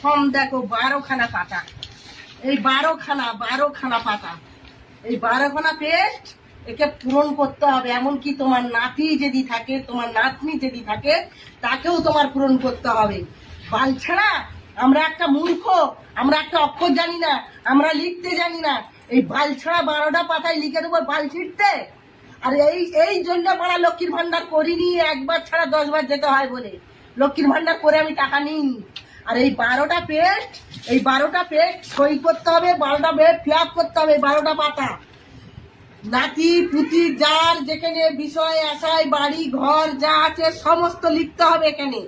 Form দেখো 12খানা পাতা, এই 12খানা পাতা, এই 12খানা পেস্ট একে পূরণ করতে হবে। এমনকি তোমার নাতি যদি থাকে, তোমার নাতনি যদি থাকে, তাকেও তোমার পূরণ করতে হবে। বালছেড়া আমরা একটা মূর্খ, আমরা একটা অক্ষর জানি না, আমরা লিখতে জানি না। এই বালছেড়া 12টা পাতায় লিখে দেবো বাল ছিঁড়তে। আর এই জন্য বড় লক্ষ্মীর ভান্ডার করিনি, একবার ছাড়া 10 বার যেতে হয় বলে লক্ষ্মীর ভান্ডার করে আমি টাকা নিইনি। আর এই 12টা পেস্ট সই করতে হবে, 12টা পেস্ট ফিল আপ করতে হবে, 12টা পাতা। নাতি পুতি যার যেখানে বিষয় আশায় বাড়ি ঘর যা আছে সমস্ত লিখতে হবে এখানে।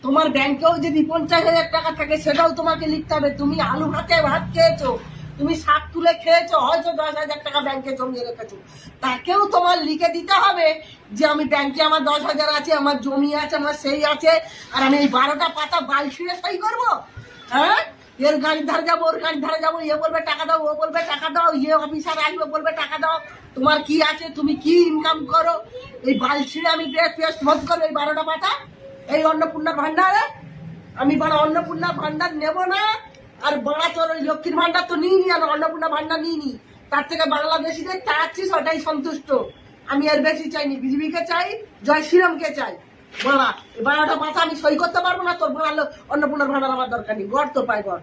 তোমার ব্যাংকেও যদি 50,000 টাকা থাকে সেটাও তোমাকে লিখতে হবে। তুমি আলু ভাতে ভাত খেয়েছো, তুমি শাক তুলে খেয়েছো, হয়তো 10,000 টাকা ব্যাংকে জমিয়ে রেখেছো, তাকেও তোমার লিখে দিতে হবে যে আমি ব্যাংকে আমার 10,000 আছে, আমার জমি আছে, আমার সেই আছে, আর আমি এই 12টা পাতা বাল ছিঁড়ে সই করবো? হ্যাঁ, এর গাড়ির ধারে যাবো, ওর গাড়ির ধারে যাবো, ইয়ে বলবে টাকা দাও, ও বলবে টাকা দাও, ইয়ে অফিসার আসবে বলবে টাকা দাও। তোমার কি আছে, তুমি কি ইনকাম করো? এই বাল ছিঁড়ে আমি পেস্ট ভোট করবো এই 12টা পাতা এই অন্নপূর্ণা ভান্ডারে? আমি বড় অন্নপূর্ণা ভান্ডার নেব না। আর বড়া তোর ওই লক্ষ্মীর ভান্ডার তো নিইনি, আর অন্নপূর্ণা ভান্ডার নিইনি। তার থেকে বাংলাদেশিদের চাচ্ছিস ওটাই সন্তুষ্ট। আমি এর বেশি চাইনি। বিজেপিকে চাই, জয় শ্রীরামকে চাই। বড়া 12টা পাতা আমি সই করতে পারবো না। তোর বড়া অন্নপূর্ণার ভান্ডার আমার দরকার নেই। গড় তো পাই গড়।